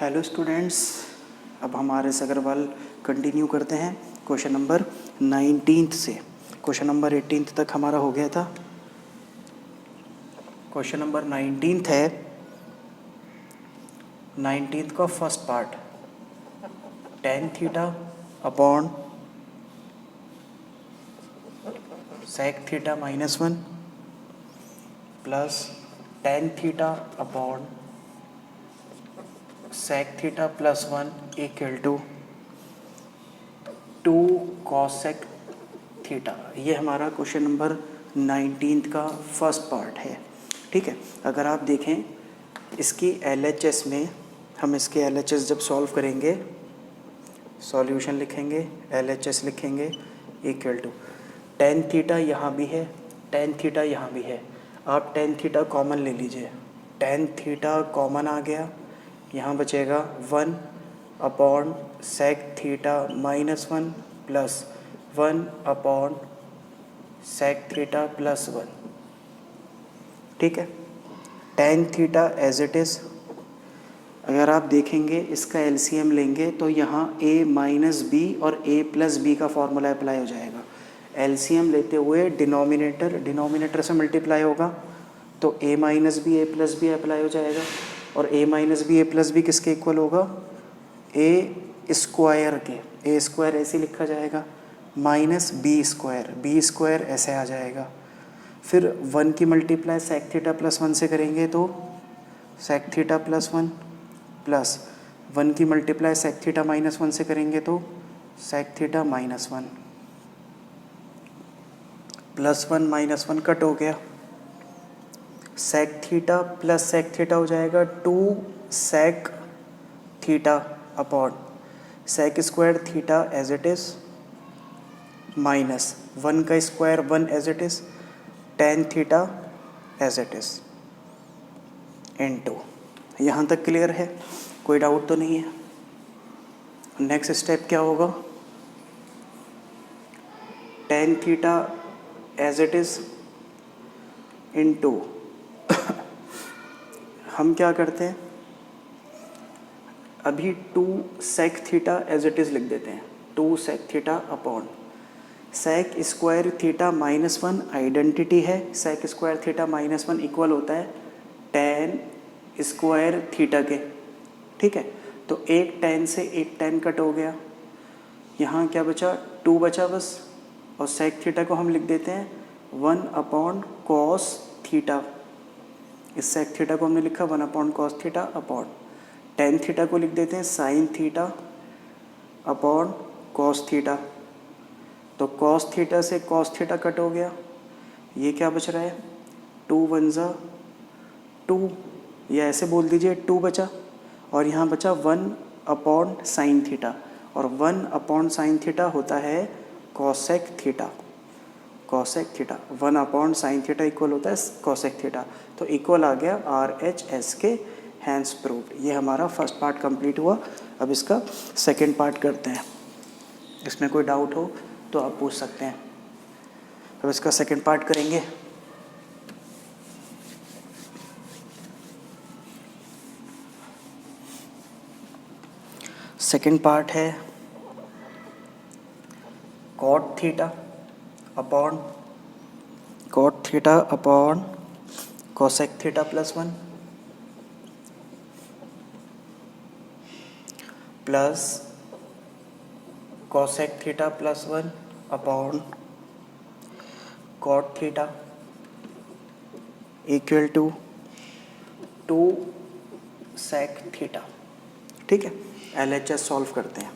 Hello students, अब हम R S Agarwal continue करते हैं क्वेश्चन नंबर 19 से। क्वेश्चन नंबर 18 तक हमारा हो गया था। क्वेश्चन नंबर 19 है, 19 का first part tan theta upon sec theta -1 plus tan theta upon sec theta +1 equal to 2 cosec theta. ये हमारा क्वेश्चन नंबर 19 का फर्स्ट पार्ट है। ठीक है, अगर आप देखें इसकी LHS में, हम इसके LHS जब सॉल्व करेंगे, सॉल्यूशन लिखेंगे, LHS लिखेंगे इक्वल टू tan थीटा यहाँ भी है, tan थीटा यहाँ भी है। आप tan थीटा कॉमन ले लीजिए, tan थीटा कॉमन आ गया, यहाँ बचेगा 1 upon sec theta -1 plus 1 upon sec theta +1। ठीक है, tan theta as it is. अगर आप देखेंगे इसका LCM लेंगे तो यहाँ a माइनस बी और a प्लस बी का फॉर्मूला अप्लाई हो जाएगा। LCM लेते हुए डिनोमिनेटर से मल्टीप्लाई होगा तो a minus b a plus b apply हो जाएगा, और a minus b a plus b किसके इक्वल होगा? a स्क्वायर के। a स्क्वायर ऐसे लिखा जाएगा माइनस बी स्क्वायर ऐसे आ जाएगा। फिर 1 की मल्टीप्लाई sec थीटा +1 से करेंगे तो sec थीटा +1 प्लस 1 की मल्टीप्लाई sec थीटा -1 से करेंगे तो sec थीटा -1 +1 -1 कट हो गया। sec theta plus sec theta हो जाएगा 2 sec theta upon sec square theta as it is minus 1 का square 1 as it is tan theta as it is into. यहाँ तक क्लियर है? कोई डाउट तो नहीं है? नेक्स्ट स्टेप क्या होगा? tan theta as it is into हम क्या करते हैं अभी 2 sec theta as it is लिख देते हैं, 2 sec theta upon sec square theta -1 identity है। sec स्क्वायर थीटा -1 इक्वल होता है tan स्क्वायर थीटा के। ठीक है, तो एक tan से एक tan कट हो गया, यहाँ क्या बचा? 2 बचा बस, और sec थीटा को हम लिख देते हैं 1 अपॉन cos थीटा। इस sec थीटा को हमने लिखा 1 upon cos theta upon tan theta को लिख देते हैं sin theta upon cos theta. तो cos थीटा से cos थीटा कट हो गया, ये क्या बच रहा है? 2 1 ज़ा 2, या ऐसे बोल दीजिए 2 बचा, और यहाँ बचा 1 अपॉन sin थीटा, और 1 अपॉन sin थीटा होता है cosec theta. cosec theta 1 upon sin theta equal होता है cosec थीटा, तो इक्वल आ गया RHS के। Hence proved. ये हमारा फर्स्ट पार्ट कंप्लीट हुआ। अब इसका सेकंड पार्ट करते हैं। इसमें कोई डाउट हो तो आप पूछ सकते हैं। अब इसका सेकंड पार्ट करेंगे। सेकंड पार्ट है cot theta upon cosec theta +1 plus cosec theta +1 upon cot theta equal to 2 sec theta. ठीक है, LHS सॉल्व करते हैं।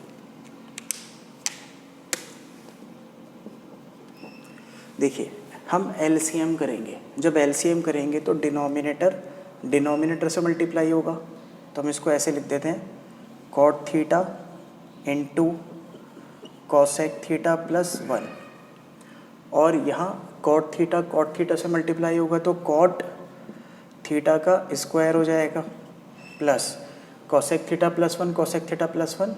देखिए, हम LCM करेंगे। जब LCM करेंगे तो डिनोमिनेटर से मल्टीप्लाई होगा, तो हम इसको ऐसे लिख देते हैं cot theta into cosec theta +1, और यहाँ cot थीटा से मल्टीप्लाई होगा तो cot थीटा का स्क्वायर हो जाएगा, plus cosec theta +1 cosec theta +1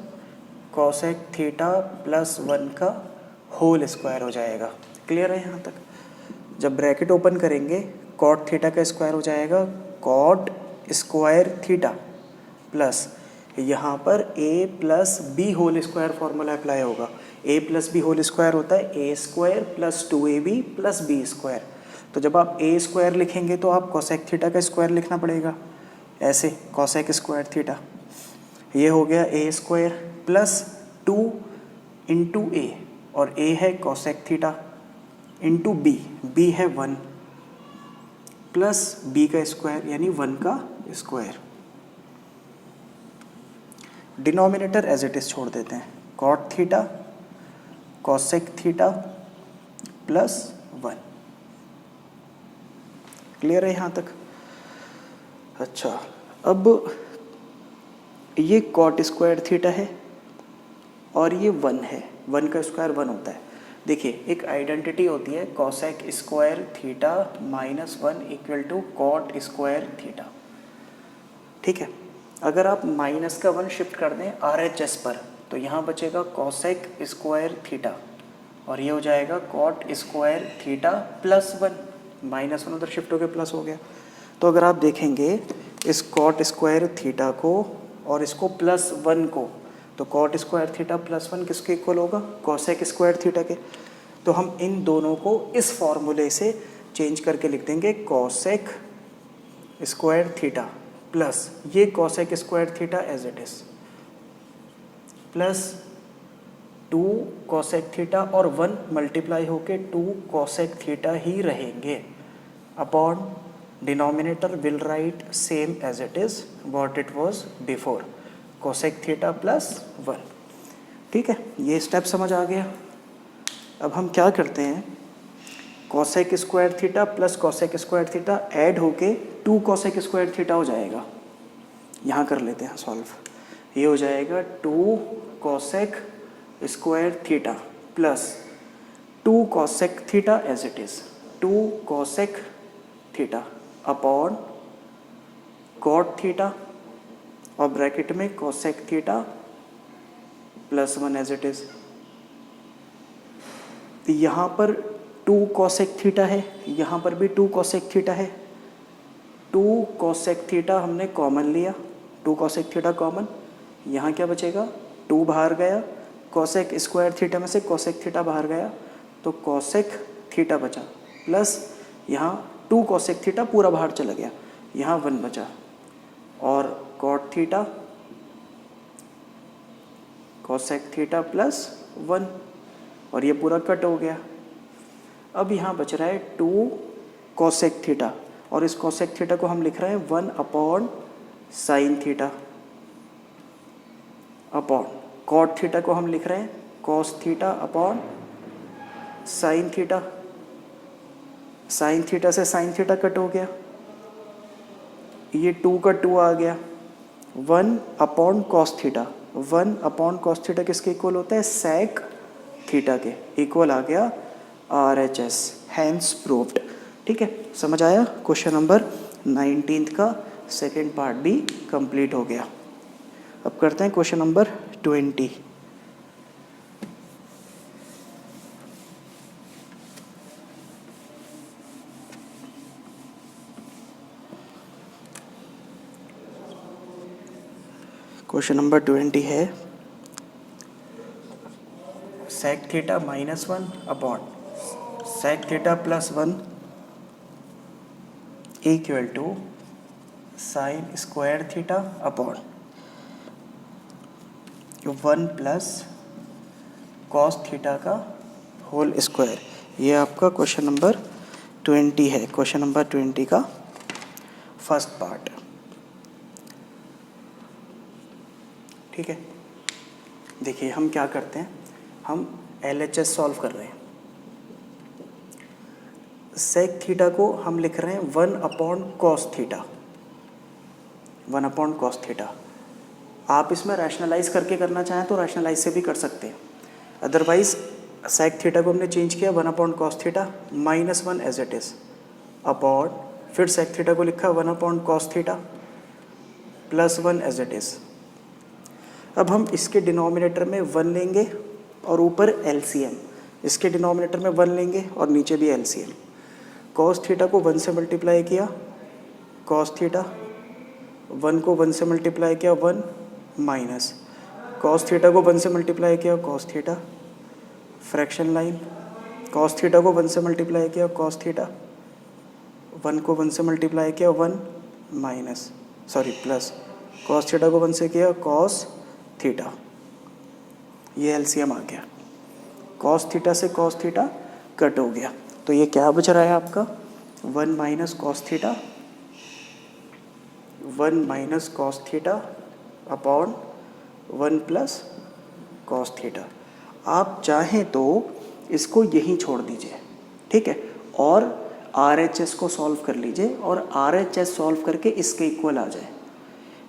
cosec theta +1 का होल स्क्वायर हो जाएगा। क्लियर है यहाँ तक? जब ब्रैकेट ओपन करेंगे cot थीटा का स्क्वायर हो जाएगा cot स्क्वायर थीटा प्लस यहाँ पर a plus b whole square formula apply होगा। a plus b whole square होता है a square plus 2ab plus b square. तो जब आप a स्क्वायर लिखेंगे तो आप कोसेक थीटा का स्क्वायर लिखना पड़ेगा, ऐसे कोसेक स्क्वायर थीटा। ये हो गया a square plus 2 into a, और a है कोसेक थीटा इंटू b है 1 प्लस b का स्क्वायर यानी 1 का square. Denominator as it is छोड़ देते हैं, cot theta cosec theta plus 1। Clear है यहाँ तक? अच्छा, अब ये कॉट स्क्वायर थीटा है और ये 1 है, 1 का स्क्वायर 1 होता है। देखिए एक आइडेंटिटी होती है cosec square theta minus 1 equal to cot square theta. ठीक है, अगर आप माइनस का 1 शिफ्ट कर दें RHS पर तो यहाँ बचेगा कोसेक स्क्वायर थीटा और ये हो जाएगा cot square theta plus 1, minus 1 उधर शिफ्ट हो गया प्लस हो गया। तो अगर आप देखेंगे इस कॉट स्क्वायर थीटा को और इसको प्लस 1 को, तो कॉट स्क्वायर थीटा प्लस 1 किसके इक्वल होगा? कोसेक स्क्वायर थीटा के। तो हम इन दोनों को इस फॉर्मूले से चेंज करके लिख देंगे कोसेक स्क्वायर थीटा प्लस ये cosec square theta as it is plus 2 cosec theta और 1 मल्टीप्लाई होके 2 कोसेक थीटा ही रहेंगे upon denominator will write same as it is what it was before, cosec theta plus 1। ठीक है, ये step समझ आ गया। अब हम क्या करते हैं, cosec square theta plus cosec square theta add होके 2 कोसेक स्क्वायर थीटा हो जाएगा। यहाँ कर लेते हैं सॉल्व। ये हो जाएगा 2 cosec square theta plus 2 cosec theta as it is 2 cosec theta upon cot theta और ब्रैकेट में cosec theta plus 1 as it is. यहाँ पर 2 कोसेक थीटा है, यहाँ पर भी 2 कोसेक थीटा है। 2 कोसेक थीटा हमने कॉमन लिया, 2 कोसेक थीटा कॉमन, यहाँ क्या बचेगा? 2 बाहर गया, कोसेक स्क्वायर थीटा में से कोसेक थीटा बाहर गया तो कोसेक थीटा बचा प्लस यहाँ 2 कोसेक थीटा पूरा बाहर चला गया, यहाँ 1 बचा और cot theta cosec theta plus 1 और ये पूरा कट हो गया। अब यहाँ बच रहा है 2 कोसेक थीटा और इस कोसेक थीटा को हम लिख रहे हैं 1 upon sine theta upon cot theta को हम लिख रहे हैं cos theta upon sine theta. Sine theta से साइन थीटा कट हो गया, ये 2 का 2 आ गया, 1 upon cos theta. 1 upon cos theta किसके इक्वल होता है? सेक थीटा के इक्वल आ गया RHS, हैंस प्रूव्ड। ठीक है, समझ आया? क्वेश्चन नंबर 19 का सेकेंड पार्ट भी कंप्लीट हो गया। अब करते हैं क्वेश्चन नंबर 20। क्वेश्चन नंबर 20 है sec theta minus 1 upon sec theta plus 1 equal to sine square theta upon 1 plus cos theta का होल स्क्वायर। ये आपका क्वेश्चन नंबर 20 है, क्वेश्चन नंबर 20 का फर्स्ट पार्ट। ठीक है, देखिए हम क्या करते हैं, हम LHS सॉल्व कर रहे हैं। सेक थीटा को हम लिख रहे हैं 1 upon cos theta, 1 upon cos theta. आप इसमें रैशनलाइज करके करना चाहें तो रैशनलाइज से भी कर सकते हैं, अदरवाइज सेक थीटा को हमने चेंज किया 1 upon cos theta minus 1 as it is upon, फिर सेक थीटा को लिखा 1 upon cos theta plus 1 as it is. अब हम इसके डिनोमिनेटर में 1 लेंगे और ऊपर LCM, इसके डिनोमिनेटर में 1 लेंगे और नीचे भी LCM। कॉस थीटा को 1 से मल्टीप्लाई किया, कॉस थीटा 1 को 1 से मल्टीप्लाई किया 1 माइनस कॉस थीटा को 1 से मल्टीप्लाई किया cos theta, fraction line, cos theta को 1 से मल्टीप्लाई किया कॉस थीटा, 1 को 1 से मल्टीप्लाई किया 1 minus sorry plus, cos theta को 1 से किया कॉस थीटा, ये एलसीएम आ गया, कॉस थीटा से कॉस थीटा कट हो गया, तो ये क्या बच रहा है आपका 1 minus cos theta, 1 minus cos theta upon 1 plus cos theta. आप चाहें तो इसको यहीं छोड़ दीजिए, ठीक है, और RHS को सॉल्व कर लीजिए और RHS सॉल्व करके इसके इक्वल आ जाए,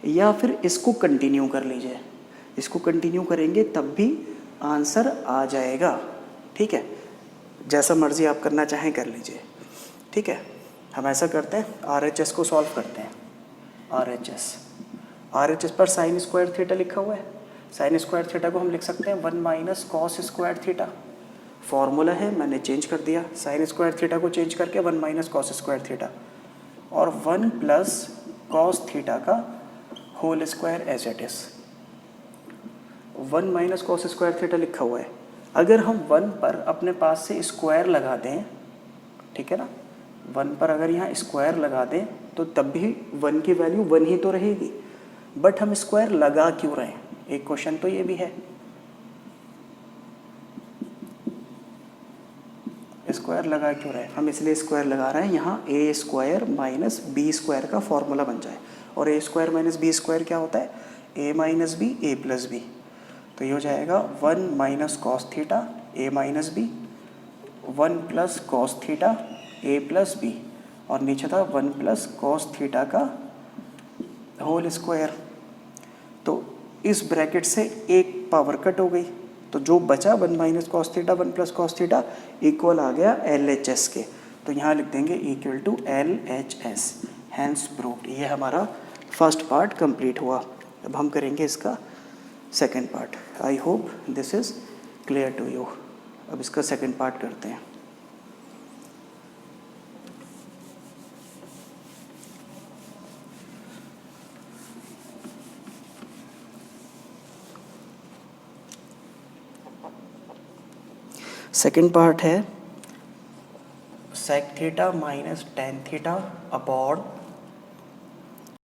या फिर इसको कंटिन्यू कर लीजिए, इसको कंटिन्यू करेंगे तब भी आंसर आ जाएगा, ठीक है, जैसा मर्जी आप करना चाहें कर लीजिए, ठीक है। हम ऐसा करते हैं, RHS को सॉल्व करते हैं। RHS पर साइन स्क्वायर थीटा लिखा हुआ है, साइन स्क्वायर थीटा को हम लिख सकते हैं 1 minus cos square theta, formula है मैंने चेंज कर दिया, साइन स्क्वायर थीटा को चेंज करके 1 माइनस कॉस स्क्वायर थीटा और 1 प्लस कॉस थीटा का whole square as it is, 1 minus cos square theta लिखा हुआ है। अगर हम 1 पर अपने पास से स्क्वायर लगा दें, ठीक है ना, 1 पर अगर यहाँ स्क्वायर लगा दें तो तब भी 1 की वैल्यू 1 ही तो रहेगी, बट हम स्क्वायर लगा क्यों रहे हैं, एक क्वेश्चन तो ये भी है, स्क्वायर लगा क्यों रहे हैं हम, इसलिए स्क्वायर लगा रहे हैं यहाँ A square minus B square का फॉर्मूला बन जाए, और A square minus B square क्या होता है, A minus B A plus B, तो ये हो जाएगा 1 minus cos theta A minus B, 1 plus cos theta A plus B, और नीचे था 1 प्लस कॉस थीटा का होल स्क्वायर। तो इस ब्रैकेट से एक पावर कट हो गई, तो जो बचा 1 minus cos theta 1 plus cos theta equal आ गया LHS के, तो यहाँ लिख देंगे equal to LHS, hence proved. ये हमारा फर्स्ट पार्ट कंप्लीट हुआ। अब हम करेंगे इसका second part. I hope this is clear to you. अब इसका सेकेंड पार्ट करते हैं। सेकेंड पार्ट है sec theta minus tan theta upon